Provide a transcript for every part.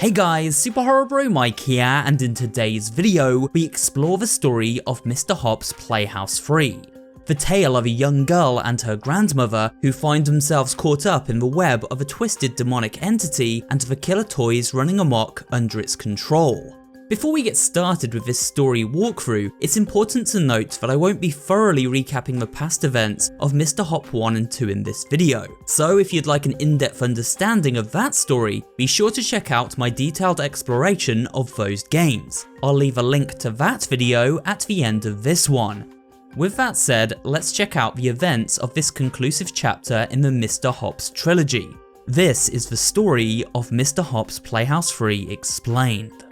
Hey guys, SuperHorrorBro Mike here, and in today's video, we explore the story of Mr. Hopp's Playhouse 3. The tale of a young girl and her grandmother who find themselves caught up in the web of a twisted demonic entity and the killer toys running amok under its control. Before we get started with this story walkthrough, it's important to note that I won't be thoroughly recapping the past events of Mr. Hopp 1 and 2 in this video, so if you'd like an in-depth understanding of that story, be sure to check out my detailed exploration of those games. I'll leave a link to that video at the end of this one. With that said, let's check out the events of this conclusive chapter in the Mr. Hopp's trilogy. This is the story of Mr. Hopp's Playhouse 3 Explained.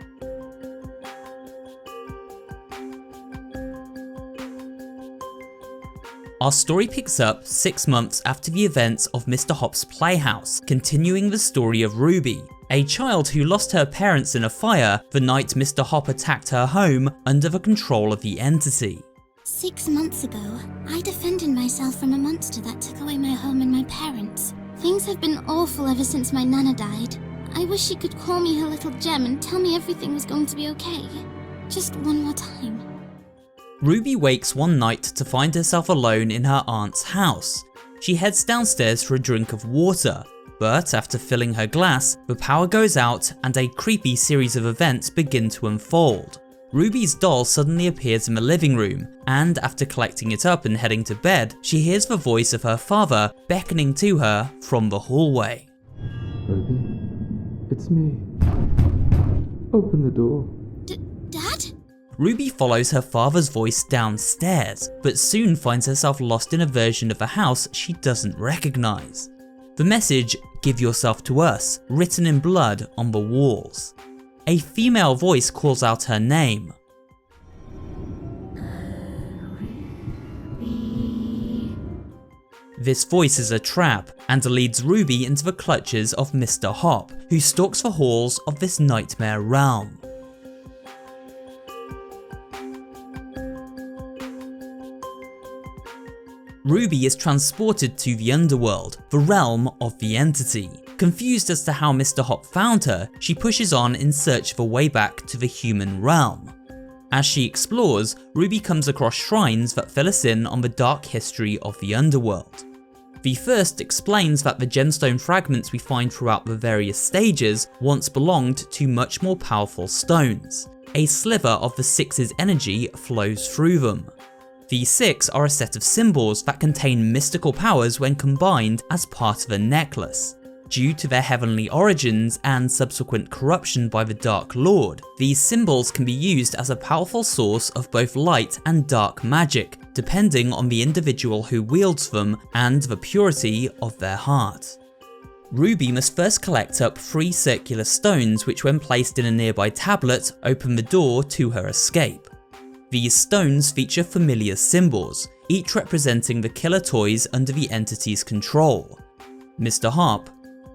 Our story picks up 6 months after the events of Mr. Hopp's Playhouse, continuing the story of Ruby, a child who lost her parents in a fire the night Mr. Hopp attacked her home under the control of the entity. 6 months ago, I defended myself from a monster that took away my home and my parents. Things have been awful ever since my nana died. I wish she could call me her little gem and tell me everything was going to be okay. Just one more time. Ruby wakes one night to find herself alone in her aunt's house. She heads downstairs for a drink of water, but after filling her glass, the power goes out and a creepy series of events begin to unfold. Ruby's doll suddenly appears in the living room, and after collecting it up and heading to bed, she hears the voice of her father beckoning to her from the hallway. Ruby, it's me. Open the door. Dad? Ruby follows her father's voice downstairs, but soon finds herself lost in a version of the house she doesn't recognize. The message, "Give yourself to us," written in blood on the walls. A female voice calls out her name. This voice is a trap and leads Ruby into the clutches of Mr. Hopp, who stalks the halls of this nightmare realm. Ruby is transported to the Underworld, the realm of the entity. Confused as to how Mr. Hopp found her, she pushes on in search of a way back to the human realm. As she explores, Ruby comes across shrines that fill us in on the dark history of the Underworld. The first explains that the gemstone fragments we find throughout the various stages once belonged to much more powerful stones. A sliver of the Six's energy flows through them. The Six are a set of symbols that contain mystical powers when combined as part of a necklace. Due to their heavenly origins and subsequent corruption by the Dark Lord, these symbols can be used as a powerful source of both light and dark magic, depending on the individual who wields them and the purity of their heart. Ruby must first collect up 3 circular stones which, when placed in a nearby tablet, open the door to her escape. These stones feature familiar symbols, each representing the killer toys under the entity's control: Mr. Hopp,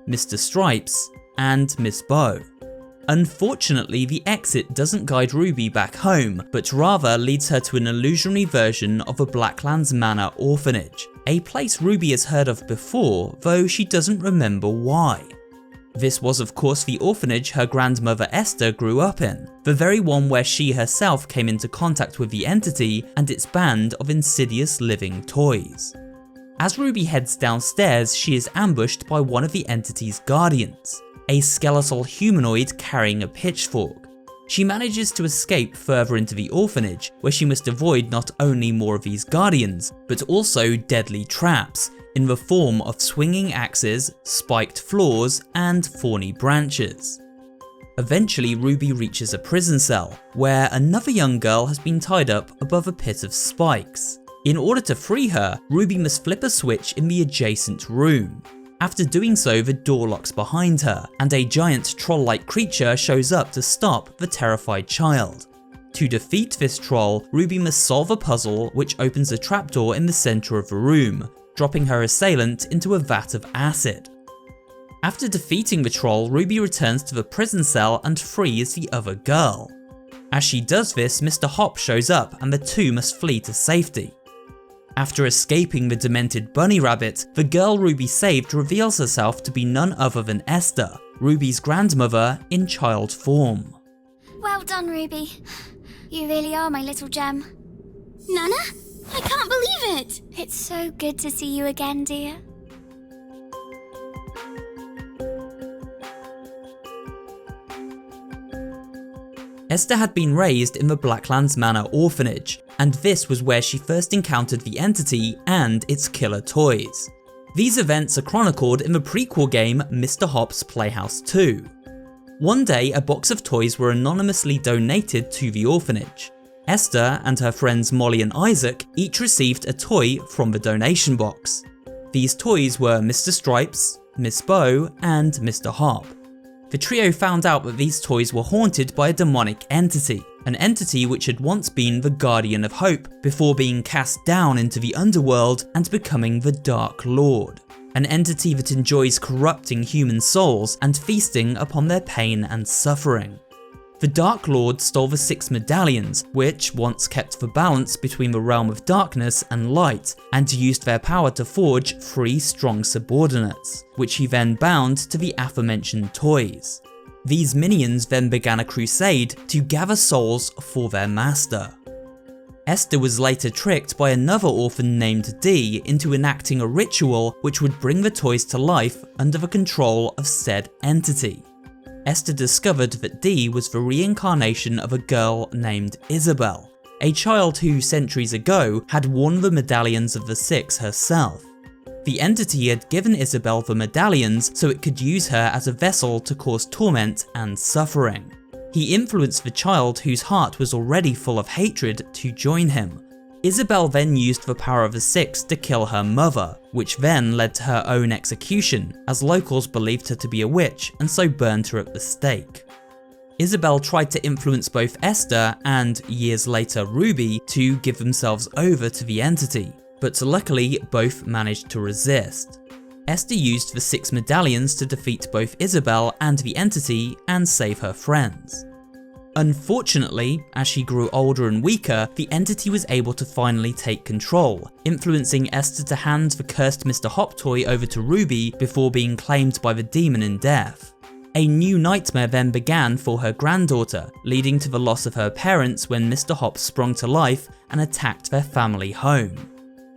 Mr. Stripes, and Miss Bow. Unfortunately, the exit doesn't guide Ruby back home, but rather leads her to an illusionary version of a Blackwood Manor orphanage, a place Ruby has heard of before, though she doesn't remember why. This was of course the orphanage her grandmother Esther grew up in, the very one where she herself came into contact with the entity and its band of insidious living toys. As Ruby heads downstairs, she is ambushed by one of the entity's guardians, a skeletal humanoid carrying a pitchfork. She manages to escape further into the orphanage, where she must avoid not only more of these guardians, but also deadly traps, in the form of swinging axes, spiked floors, and thorny branches. Eventually, Ruby reaches a prison cell, where another young girl has been tied up above a pit of spikes. In order to free her, Ruby must flip a switch in the adjacent room. After doing so, the door locks behind her, and a giant troll-like creature shows up to stop the terrified child. To defeat this troll, Ruby must solve a puzzle which opens a trapdoor in the center of the room, dropping her assailant into a vat of acid. After defeating the troll, Ruby returns to the prison cell and frees the other girl. As she does this, Mr. Hopp shows up and the two must flee to safety. After escaping the demented bunny rabbit, the girl Ruby saved reveals herself to be none other than Esther, Ruby's grandmother in child form. Well done, Ruby. You really are my little gem. Nana? I can't believe it! It's so good to see you again, dear. Esther had been raised in the Blackwood Manor orphanage, and this was where she first encountered the entity and its killer toys. These events are chronicled in the prequel game Mr. Hopp's Playhouse 2. One day, a box of toys were anonymously donated to the orphanage. Esther and her friends Molly and Isaac each received a toy from the donation box. These toys were Mr. Stripes, Miss Bow, and Mr. Hopp. The trio found out that these toys were haunted by a demonic entity, an entity which had once been the Guardian of Hope before being cast down into the Underworld and becoming the Dark Lord, an entity that enjoys corrupting human souls and feasting upon their pain and suffering. The Dark Lord stole the 6 medallions, which once kept the balance between the realm of darkness and light, and used their power to forge 3 strong subordinates, which he then bound to the aforementioned toys. These minions then began a crusade to gather souls for their master. Esther was later tricked by another orphan named Dee into enacting a ritual which would bring the toys to life under the control of said entity. Esther discovered that Dee was the reincarnation of a girl named Isabel, a child who centuries ago had worn the medallions of the 6 herself. The entity had given Isabel the medallions so it could use her as a vessel to cause torment and suffering. He influenced the child whose heart was already full of hatred to join him. Isabel then used the power of the 6 to kill her mother, which then led to her own execution, as locals believed her to be a witch and so burned her at the stake. Isabel tried to influence both Esther and, years later, Ruby to give themselves over to the entity, but luckily both managed to resist. Esther used the 6 medallions to defeat both Isabel and the entity and save her friends. Unfortunately, as she grew older and weaker, the entity was able to finally take control, influencing Esther to hand the cursed Mr. Hopp toy over to Ruby before being claimed by the demon in death. A new nightmare then began for her granddaughter, leading to the loss of her parents when Mr. Hopp sprung to life and attacked their family home.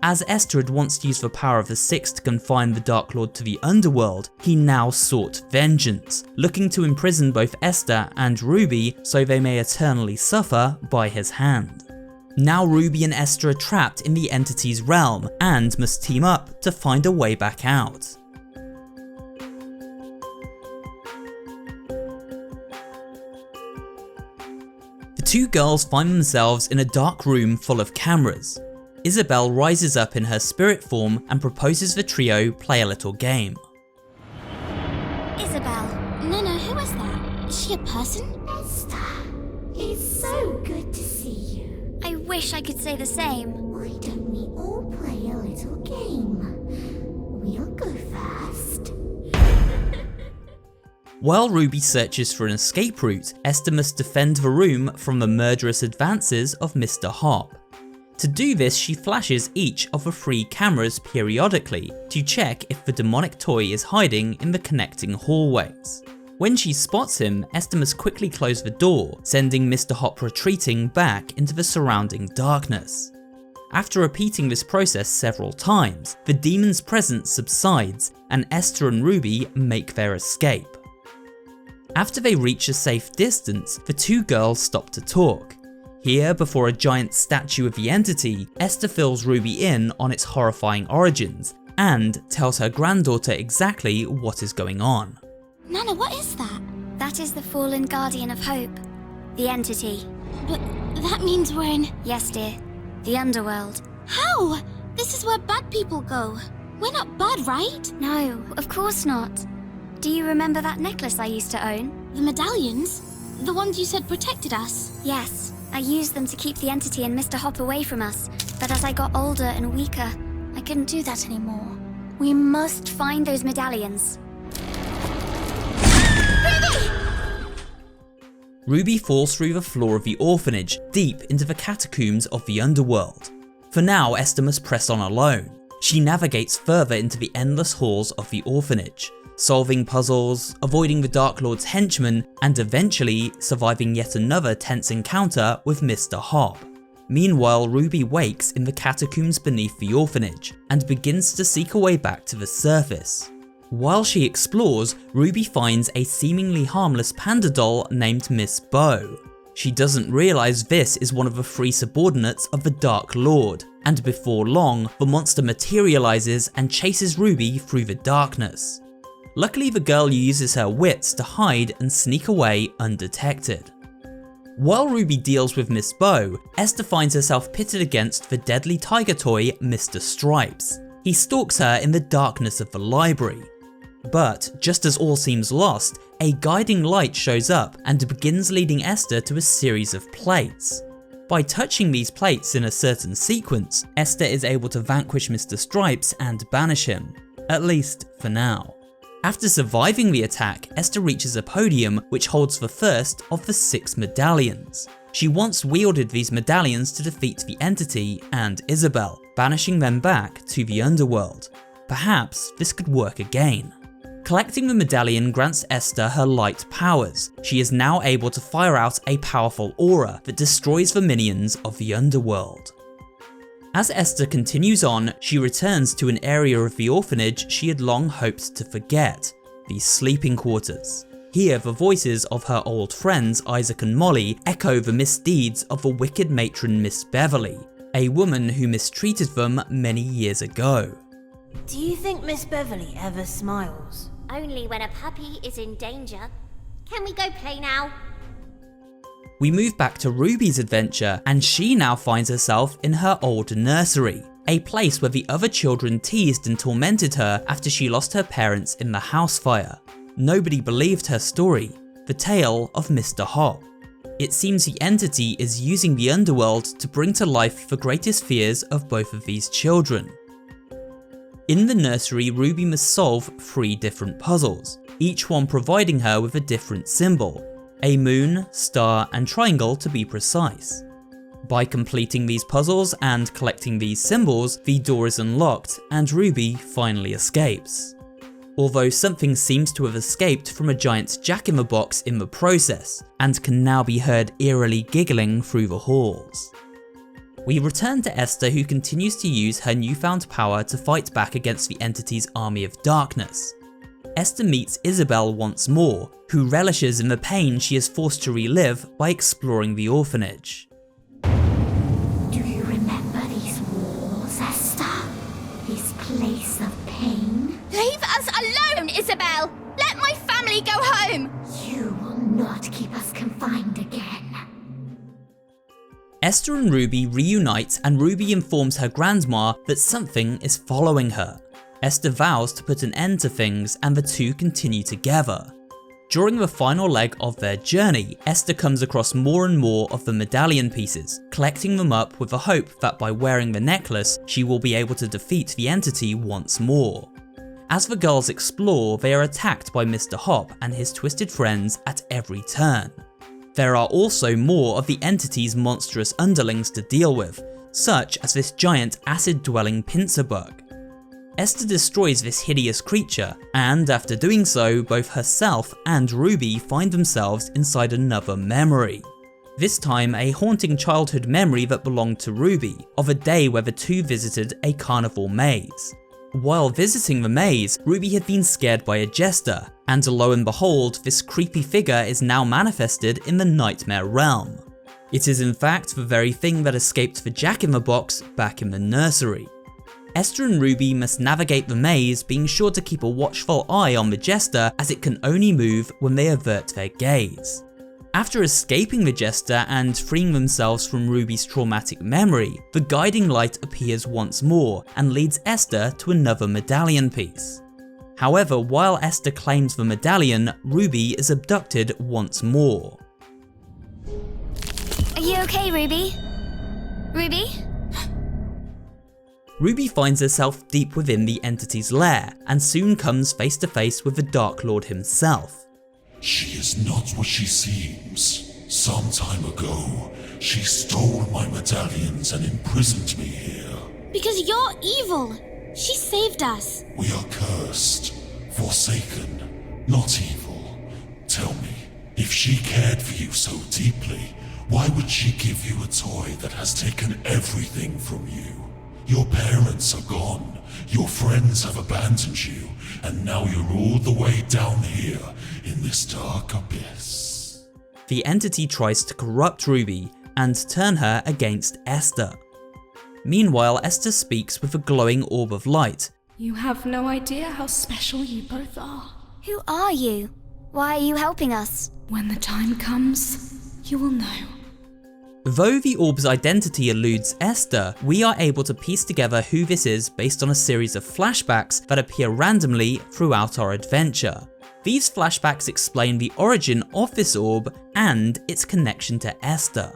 As Esther had once used the power of the 6 to confine the Dark Lord to the Underworld, he now sought vengeance, looking to imprison both Esther and Ruby so they may eternally suffer by his hand. Now Ruby and Esther are trapped in the entity's realm and must team up to find a way back out. The 2 girls find themselves in a dark room full of cameras. Isabel rises up in her spirit form and proposes the trio play a little game. Isabel. Nana, who is that? Is she a person? Esther, it's so good to see you. I wish I could say the same. Why don't we all play a little game? We'll go first. While Ruby searches for an escape route, Esther must defend the room from the murderous advances of Mr. Hopp. To do this, she flashes each of the 3 cameras periodically to check if the demonic toy is hiding in the connecting hallways. When she spots him, Esther must quickly close the door, sending Mr. Hopp retreating back into the surrounding darkness. After repeating this process several times, the demon's presence subsides and Esther and Ruby make their escape. After they reach a safe distance, the 2 girls stop to talk. Here, before a giant statue of the entity, Esther fills Ruby in on its horrifying origins and tells her granddaughter exactly what is going on. Nana, what is that? That is the fallen Guardian of Hope. The entity. But that means we're in... Yes, dear. The Underworld. How? This is where bad people go. We're not bad, right? No, of course not. Do you remember that necklace I used to own? The medallions? The ones you said protected us? Yes. I used them to keep the entity and Mr. Hopp away from us, but as I got older and weaker, I couldn't do that anymore. We must find those medallions. Ruby falls through the floor of the orphanage, deep into the catacombs of the Underworld. For now, Esther must press on alone. She navigates further into the endless halls of the orphanage, solving puzzles, avoiding the Dark Lord's henchmen, and eventually surviving yet another tense encounter with Mr. Hopp. Meanwhile, Ruby wakes in the catacombs beneath the orphanage and begins to seek a way back to the surface. While she explores, Ruby finds a seemingly harmless panda doll named Miss Bo. She doesn't realise this is one of the 3 subordinates of the Dark Lord, and before long, the monster materialises and chases Ruby through the darkness. Luckily, the girl uses her wits to hide and sneak away undetected. While Ruby deals with Miss Bo, Esther finds herself pitted against the deadly tiger toy Mr. Stripes. He stalks her in the darkness of the library. But, just as all seems lost, a guiding light shows up and begins leading Esther to a series of plates. By touching these plates in a certain sequence, Esther is able to vanquish Mr. Stripes and banish him, at least for now. After surviving the attack, Esther reaches a podium which holds the first of the 6 medallions. She once wielded these medallions to defeat the Entity and Isabel, banishing them back to the Underworld. Perhaps this could work again. Collecting the medallion grants Esther her light powers. She is now able to fire out a powerful aura that destroys the minions of the Underworld. As Esther continues on, she returns to an area of the orphanage she had long hoped to forget, the sleeping quarters. Here, the voices of her old friends Isaac and Molly echo the misdeeds of the wicked matron Miss Beverly, a woman who mistreated them many years ago. Do you think Miss Beverly ever smiles? Only when a puppy is in danger. Can we go play now? We move back to Ruby's adventure, and she now finds herself in her old nursery, a place where the other children teased and tormented her after she lost her parents in the house fire. Nobody believed her story, the tale of Mr. Hopp. It seems the Entity is using the Underworld to bring to life the greatest fears of both of these children. In the nursery, Ruby must solve 3 different puzzles, each one providing her with a different symbol, a moon, star, and triangle to be precise. By completing these puzzles and collecting these symbols, the door is unlocked and Ruby finally escapes. Although something seems to have escaped from a giant jack-in-the-box in the process, and can now be heard eerily giggling through the halls. We return to Esther, who continues to use her newfound power to fight back against the Entity's army of darkness. Esther meets Isabel once more, who relishes in the pain she is forced to relive by exploring the orphanage. Do you remember these walls, Esther? This place of pain? Leave us alone, Isabel! Let my family go home! You will not keep us confined again. Esther and Ruby reunite, and Ruby informs her grandma that something is following her. Esther vows to put an end to things, and the two continue together. During the final leg of their journey, Esther comes across more and more of the medallion pieces, collecting them up with the hope that by wearing the necklace, she will be able to defeat the Entity once more. As the girls explore, they are attacked by Mr. Hopp and his twisted friends at every turn. There are also more of the Entity's monstrous underlings to deal with, such as this giant acid-dwelling pincer bug. Esther destroys this hideous creature, and after doing so, both herself and Ruby find themselves inside another memory. This time a haunting childhood memory that belonged to Ruby, of a day where the two visited a carnival maze. While visiting the maze, Ruby had been scared by a jester, and lo and behold, this creepy figure is now manifested in the nightmare realm. It is in fact the very thing that escaped the Jack-in-the-Box back in the nursery. Esther and Ruby must navigate the maze, being sure to keep a watchful eye on the jester, as it can only move when they avert their gaze. After escaping the jester and freeing themselves from Ruby's traumatic memory, the guiding light appears once more and leads Esther to another medallion piece. However, while Esther claims the medallion, Ruby is abducted once more. Are you okay, Ruby? Ruby? Ruby finds herself deep within the Entity's lair, and soon comes face to face with the Dark Lord himself. She is not what she seems. Some time ago, she stole my medallions and imprisoned me here. Because you're evil. She saved us. We are cursed, forsaken, not evil. Tell me, if she cared for you so deeply, why would she give you a toy that has taken everything from you? Your parents are gone, your friends have abandoned you, and now you're all the way down here in this dark abyss. The entity tries to corrupt Ruby and turn her against Esther. Meanwhile, Esther speaks with a glowing orb of light. You have no idea how special you both are. Who are you? Why are you helping us? When the time comes, you will know. Though the orb's identity eludes Esther, we are able to piece together who this is based on a series of flashbacks that appear randomly throughout our adventure. These flashbacks explain the origin of this orb and its connection to Esther.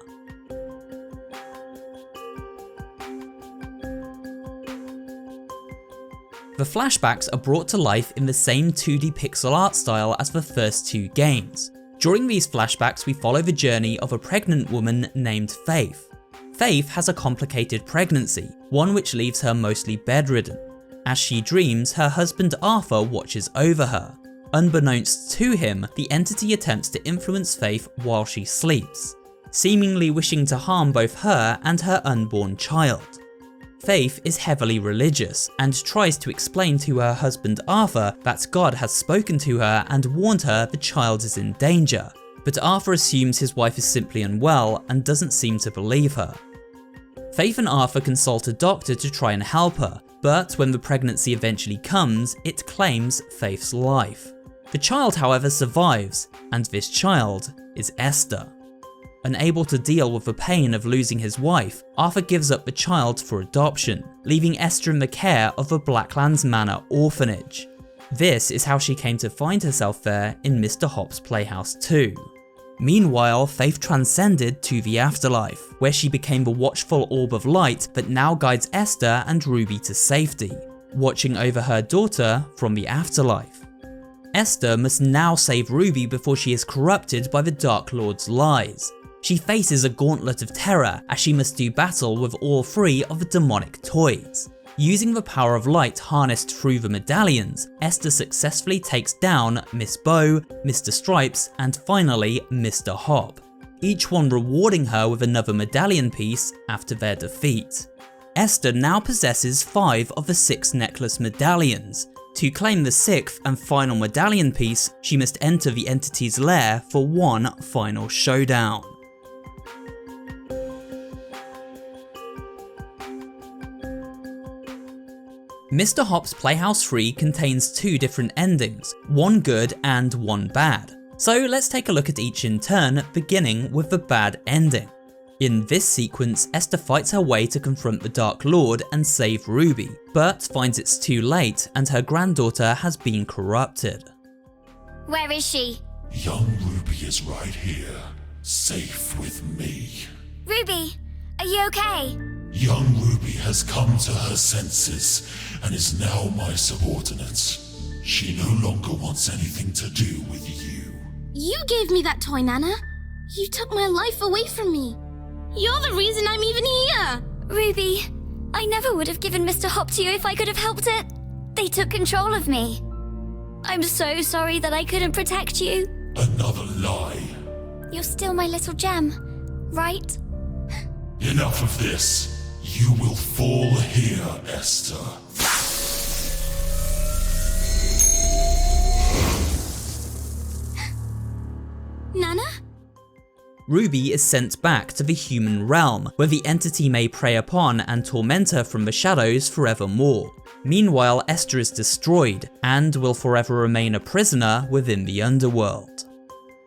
The flashbacks are brought to life in the same 2D pixel art style as the first two games. During these flashbacks, we follow the journey of a pregnant woman named Faith. Faith has a complicated pregnancy, one which leaves her mostly bedridden. As she dreams, her husband Arthur watches over her. Unbeknownst to him, the entity attempts to influence Faith while she sleeps, seemingly wishing to harm both her and her unborn child. Faith is heavily religious and tries to explain to her husband Arthur that God has spoken to her and warned her the child is in danger, but Arthur assumes his wife is simply unwell and doesn't seem to believe her. Faith and Arthur consult a doctor to try and help her, but when the pregnancy eventually comes, it claims Faith's life. The child, however, survives, and this child is Esther. Unable to deal with the pain of losing his wife, Arthur gives up the child for adoption, leaving Esther in the care of a Blackwood Manor orphanage. This is how she came to find herself there in Mr. Hopp's Playhouse 2. Meanwhile, Faith transcended to the afterlife, where she became the watchful orb of light that now guides Esther and Ruby to safety, watching over her daughter from the afterlife. Esther must now save Ruby before she is corrupted by the Dark Lord's lies. She faces a gauntlet of terror as she must do battle with all three of the demonic toys. Using the power of light harnessed through the medallions, Esther successfully takes down Miss Bow, Mr. Stripes, and finally Mr. Hopp, each one rewarding her with another medallion piece after their defeat. Esther now possesses 5 of the 6 necklace medallions. To claim the 6th and final medallion piece, she must enter the entity's lair for one final showdown. Mr. Hopp's Playhouse 3 contains 2 different endings, one good and one bad. So let's take a look at each in turn, beginning with the bad ending. In this sequence, Esther fights her way to confront the Dark Lord and save Ruby, but finds it's too late and her granddaughter has been corrupted. Where is she? Young Ruby is right here, safe with me. Ruby, are you okay? Young Ruby has come to her senses and is now my subordinate. She no longer wants anything to do with you. You gave me that toy, Nana. You took my life away from me. You're the reason I'm even here. Ruby, I never would have given Mr. Hopp to you if I could have helped it. They took control of me. I'm so sorry that I couldn't protect you. Another lie. You're still my little gem, right? Enough of this. You will fall here, Esther. Nana? Ruby is sent back to the human realm, where the entity may prey upon and torment her from the shadows forevermore. Meanwhile, Esther is destroyed, and will forever remain a prisoner within the Underworld.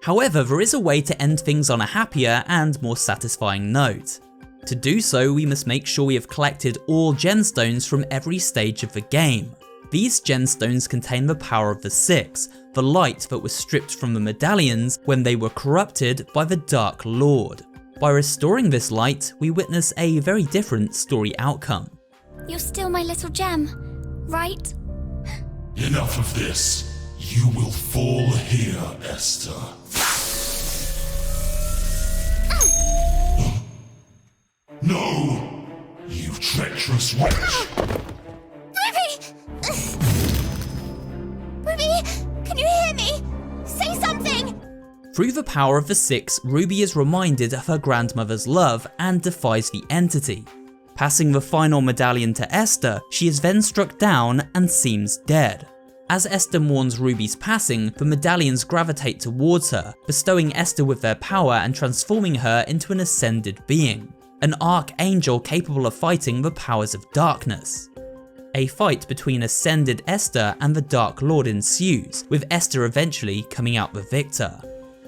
However, there is a way to end things on a happier and more satisfying note. To do so, we must make sure we have collected all gemstones from every stage of the game. These gemstones contain the power of the 6, the light that was stripped from the medallions when they were corrupted by the Dark Lord. By restoring this light, we witness a very different story outcome. You're still my little gem, right? Enough of this. You will fall here, Esther. monstrous witch. Ruby, can you hear me? Say something! Through the power of the Six, Ruby is reminded of her grandmother's love and defies the entity. Passing the final medallion to Esther, she is then struck down and seems dead. As Esther mourns Ruby's passing, the medallions gravitate towards her, bestowing Esther with their power and transforming her into an ascended being, an archangel capable of fighting the powers of darkness. A fight between ascended Esther and the Dark Lord ensues, with Esther eventually coming out the victor.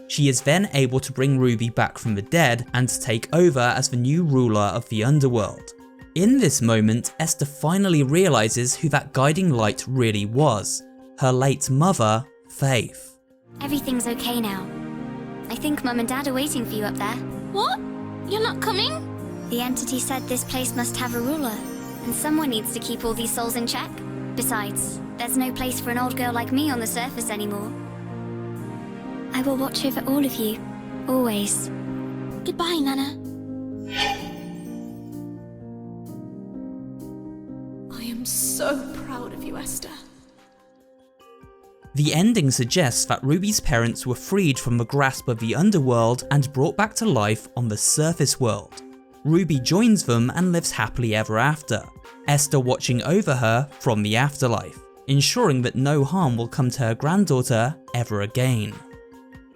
She is then able to bring Ruby back from the dead and take over as the new ruler of the Underworld. In this moment, Esther finally realizes who that guiding light really was, her late mother, Faith. Everything's okay now. I think Mum and Dad are waiting for you up there. What? You're not coming? The entity said this place must have a ruler, and someone needs to keep all these souls in check. Besides, there's no place for an old girl like me on the surface anymore. I will watch over all of you, always. Goodbye, Nana. I am so proud of you, Esther. The ending suggests that Ruby's parents were freed from the grasp of the Underworld and brought back to life on the surface world. Ruby joins them and lives happily ever after, Esther watching over her from the afterlife, ensuring that no harm will come to her granddaughter ever again.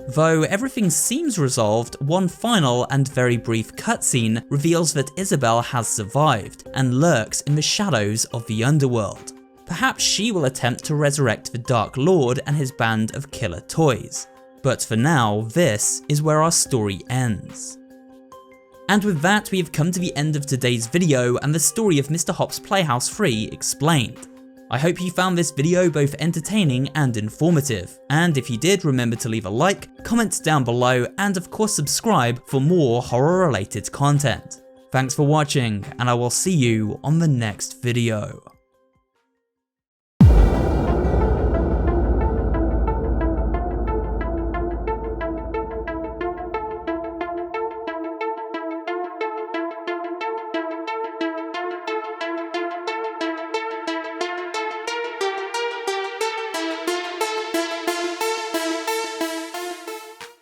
Though everything seems resolved, one final and very brief cutscene reveals that Isabel has survived and lurks in the shadows of the Underworld. Perhaps she will attempt to resurrect the Dark Lord and his band of killer toys. But for now, this is where our story ends. And with that, we have come to the end of today's video and the story of Mr. Hopp's Playhouse 3 explained. I hope you found this video both entertaining and informative, and if you did, remember to leave a like, comment down below, and of course subscribe for more horror related content. Thanks for watching, and I will see you on the next video.